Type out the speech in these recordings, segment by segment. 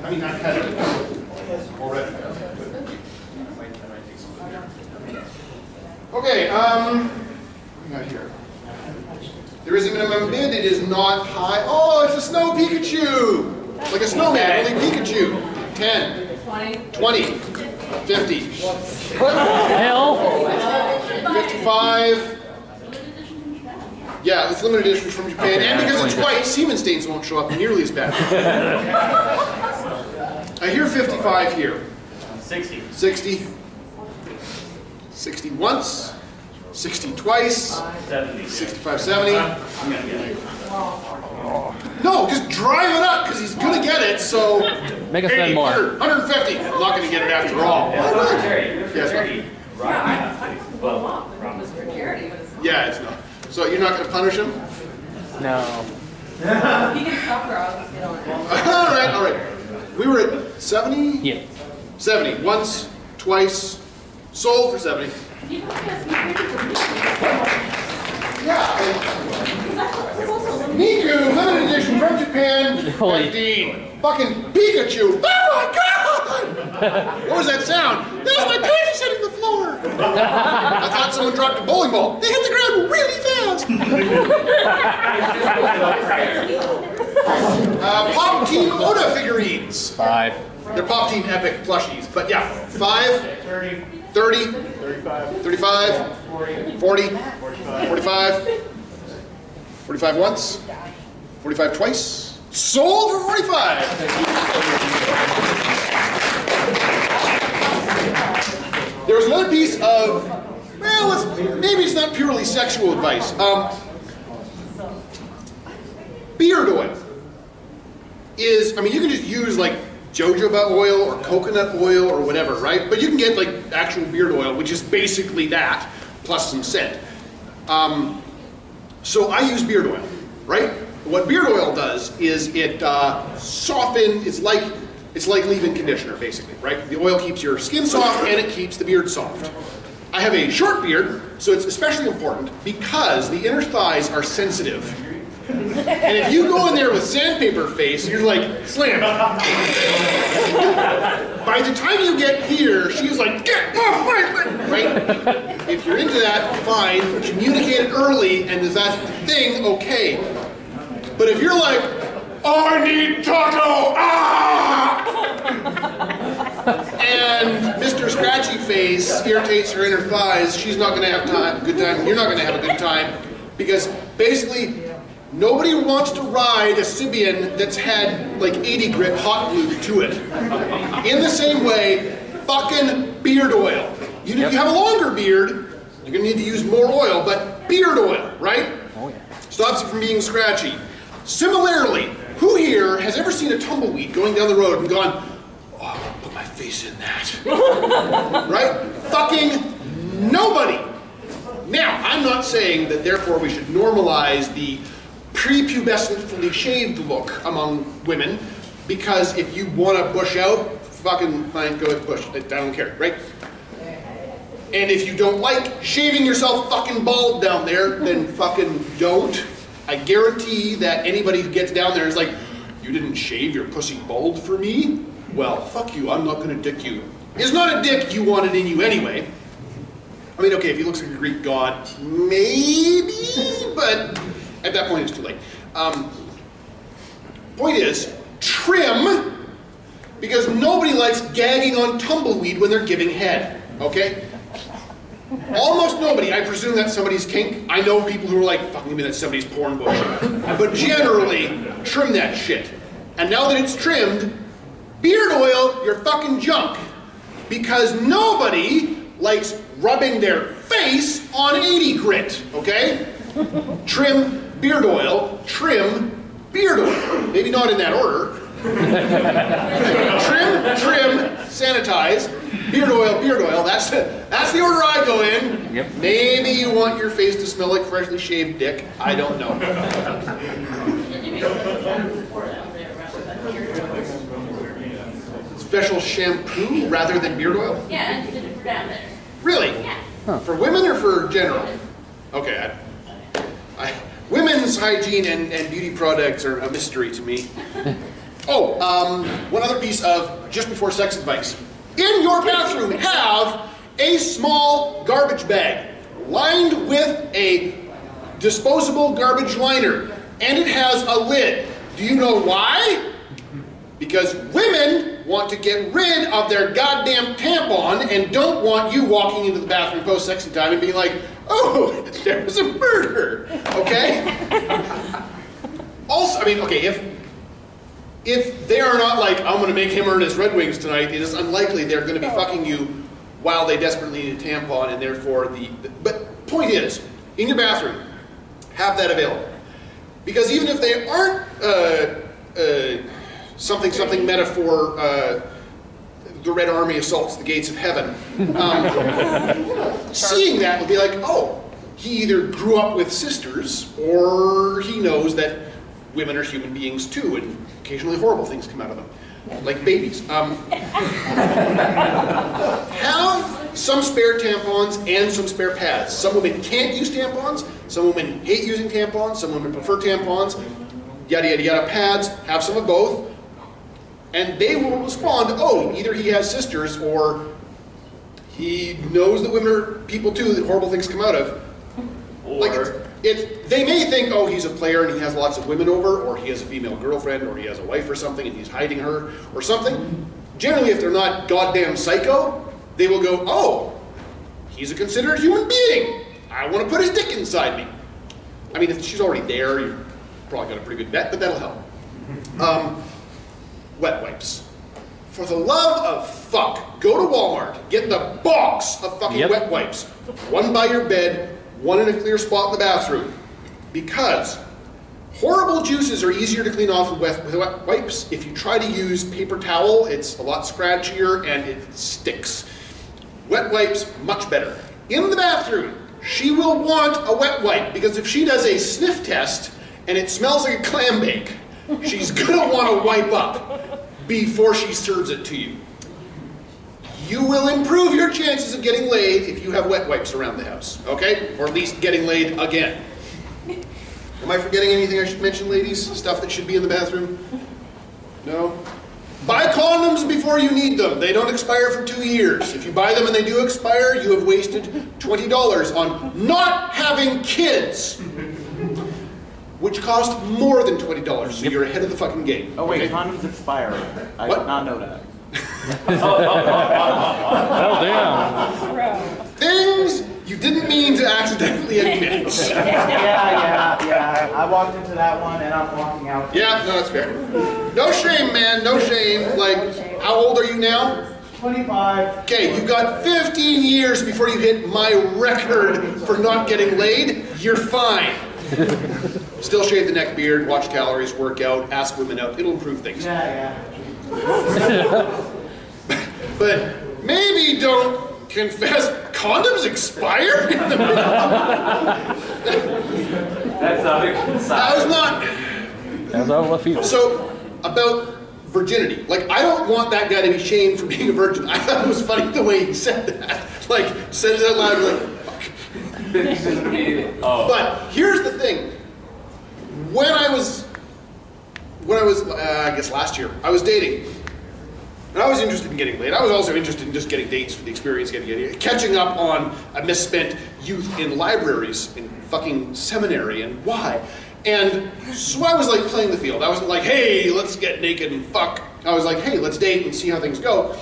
I mean, I've had it already. Okay, what do we got here? There is a minimum bid. It is not high. Oh, it's a snow Pikachu. Like a snowman, only Pikachu. 10. 20. 50. What the hell? 55. Yeah, it's limited edition from Japan. And because it's white, semen stains won't show up nearly as bad. I hear 55 here. 60. 60. 60 once. 60 twice. 70. 65, 70. I'm gonna get it. No, just drive it up because he's gonna get it. So Make us spend more. 150. I'm not gonna get it after all. Yes, yeah, it's not. So you're not gonna punish him? No. He can stop her. I'll just get on it. All right. We were at 70. Yeah. 70 once, twice. Sold for 70. You don't have to be for me. Yeah. Miku, limited edition from Japan. 15. Fucking Pikachu. Oh my god! What was that sound? That was my panties hitting the floor. I thought someone dropped a bowling ball. They hit the ground really fast. Pop Team Oda figurines. 5. They're Pop Team Epic plushies. But yeah, 5, 30, 35, 40, 45, 45 once, 45 twice. Sold for 45. There's another piece of, well, maybe it's not purely sexual advice. Beard oil is, I mean, you can just use like jojoba oil or coconut oil or whatever, right? But you can get like actual beard oil, which is basically that, plus some scent. So I use beard oil, right? What beard oil does is it softens, it's like leave-in conditioner, basically, right? The oil keeps your skin soft and it keeps the beard soft. I have a short beard, so it's especially important because the inner thighs are sensitive. And if you go in there with sandpaper face, you're like, slam. By the time you get here, she's like, get off my leg, right? If you're into that, fine. Communicate it early, and if that's the thing, okay. But if you're like, oh, I need taco, ah! And Mr. Scratchy Face irritates her inner thighs, she's not going to have a good time, you're not going to have a good time, because basically, nobody wants to ride a Sibian that's had like 80 grit hot glued to it. In the same way, fucking beard oil. You have a longer beard, you're going to need to use more oil, but beard oil, right? Oh, yeah. Stops it from being scratchy. Similarly, who here has ever seen a tumbleweed going down the road and gone, oh, I'm going to put my face in that? Right? Fucking nobody. Now, I'm not saying that therefore we should normalize the prepubescent, fully shaved look among women, because if you want to bush out, fucking fine, go ahead, bush. I don't care, right? And if you don't like shaving yourself fucking bald down there, then fucking don't. I guarantee that anybody who gets down there is like, you didn't shave your pussy bald for me? Well, fuck you, I'm not gonna dick you. It's not a dick you wanted in you anyway. I mean, okay, if he looks like a Greek god, maybe, but at that point it's too late. Point is, trim, because nobody likes gagging on tumbleweed when they're giving head, okay? Almost nobody. I presume that's somebody's kink. I know people who are like, fucking me, that's somebody's porn bush. But generally, trim that shit. And now that it's trimmed, beard oil, you're fucking junk. Because nobody likes rubbing their face on 80 grit, okay? Trim beard oil, trim beard oil. Maybe not in that order. Trim, sanitize, beard oil, that's the order I go in. Yep. Maybe you want your face to smell like freshly shaved dick. I don't know. Special shampoo rather than beard oil? Yeah, and did it for down there. Really? Yeah. Huh. For women or for general? Okay. Women's women's hygiene and beauty products are a mystery to me. Oh, one other piece of just before sex advice. In your bathroom, have a small garbage bag lined with a disposable garbage liner, and it has a lid. Do you know why? Because women want to get rid of their goddamn tampon and don't want you walking into the bathroom post-sexy time and being like, oh, there was a murder, okay? Also, I mean, okay, if they are not like, I'm gonna make him earn his Red Wings tonight, it is unlikely they're gonna be fucking you while they desperately need a tampon, and therefore but point is, in your bathroom, have that available. Because even if they aren't something metaphor, the Red Army assaults the gates of heaven, seeing that will be like, oh, he either grew up with sisters, or he knows that women are human beings too, and occasionally horrible things come out of them, like babies. Have some spare tampons and some spare pads. Some women can't use tampons, some women hate using tampons, some women prefer tampons, yada yada yada. Pads, have some of both, and they will respond, oh, either he has sisters or he knows that women are people too, that horrible things come out of. Like they may think, oh, he's a player and he has lots of women over, or he has a female girlfriend, or he has a wife or something and he's hiding her or something. Generally, if they're not goddamn psycho, they will go, oh, he's a considerate human being. I want to put his dick inside me. I mean, if she's already there, you've probably got a pretty good bet, but that'll help. Wet wipes. For the love of fuck, go to Walmart, get the box of fucking wet wipes. One by your bed, one in a clear spot in the bathroom. Because horrible juices are easier to clean off with wet wipes. If you try to use paper towel, it's a lot scratchier and it sticks. Wet wipes, much better. In the bathroom, she will want a wet wipe, because if she does a sniff test and it smells like a clam bake, she's gonna want to wipe up before she serves it to you. You will improve your chances of getting laid if you have wet wipes around the house, okay? Or at least getting laid again. Am I forgetting anything I should mention, ladies? Stuff that should be in the bathroom? No? Buy condoms before you need them. They don't expire for 2 years. If you buy them and they do expire, you have wasted $20 on not having kids, which cost more than $20, so you're ahead of the fucking game. Oh wait, okay? condoms expire. I What? did not know that. Oh, damn. Things you didn't mean to accidentally admit. Yeah. I walked into that one and I'm walking out. Yeah, no, that's fair. No shame, man, no shame. Like, how old are you now? 25. Okay, you've got 15 years before you hit my record for not getting laid. You're fine. Still shave the neck beard, watch calories, work out, ask women out. It'll improve things. Yeah. But maybe don't confess. Condoms expire? That's not a good sign. I was not. That's all I feel. So, about virginity. Like, I don't want that guy to be shamed for being a virgin. I thought it was funny the way he said that. Like, said it out loud, like, fuck. But here's the thing. When I was, I guess last year, I was dating. And I was interested in getting laid. I was also interested in just getting dates for the experience, catching up on a misspent youth in libraries, in fucking seminary, and why. And so I was like playing the field. I wasn't like, hey, let's get naked and fuck. I was like, hey, let's date and see how things go.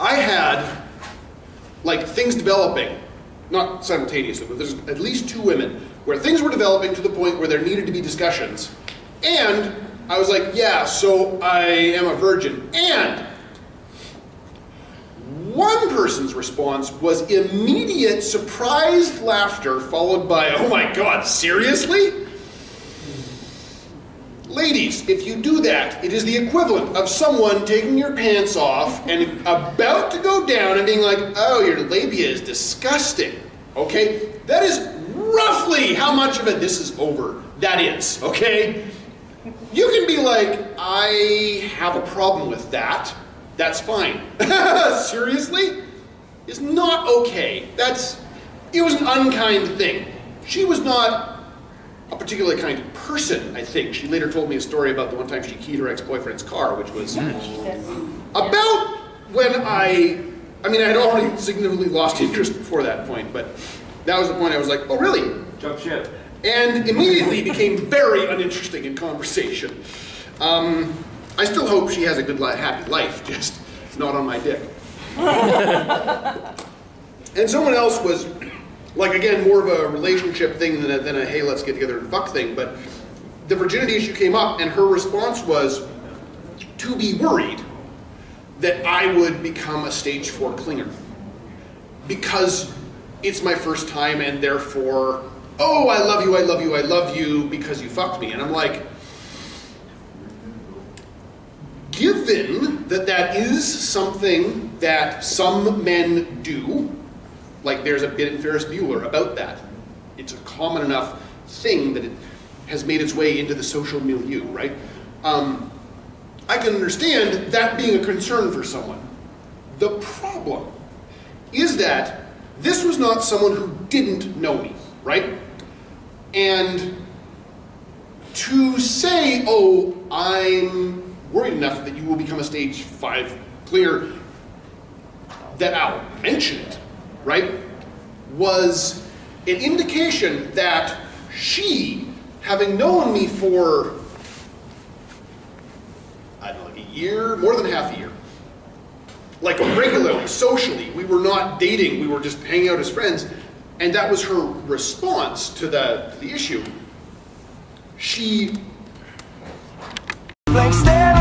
I had like things developing, not simultaneously, but there's at least 2 women where things were developing to the point where there needed to be discussions. And I was like, yeah, so I am a virgin. And one person's response was immediate surprised laughter followed by, oh my God, seriously? Ladies, if you do that, it is the equivalent of someone taking your pants off and about to go down and being like, oh, your labia is disgusting. Okay? That is roughly how much of a this is over that is, okay? You can be like, I have a problem with that. That's fine. Seriously? It's not okay. It was an unkind thing. She was not a particular kind of person, I think. She later told me a story about the one time she keyed her ex-boyfriend's car, which was about when I had already significantly lost interest before that point, but that was the point I was like, oh really? Jump ship. And immediately became very uninteresting in conversation. I still hope she has a good, happy life, just not on my dick. And someone else was, like, again, more of a relationship thing than a hey, let's get together and fuck thing, but the virginity issue came up, and her response was to be worried that I would become a stage 4 clinger. Because it's my first time, and therefore, oh, I love you, I love you, I love you, because you fucked me. And I'm like, given that that is something that some men do, like there's a bit in Ferris Bueller about that. It's a common enough thing that it has made its way into the social milieu, right? I can understand that being a concern for someone. The problem is that this was not someone who didn't know me, right? And to say, oh, I'm worried enough that you will become a stage 5 clinger, that I'll mention it, right, was an indication that she, having known me for, I don't know, like a year, more than half a year, like regularly, socially, we were not dating, we were just hanging out as friends, and that was her response to the issue. She Blank stare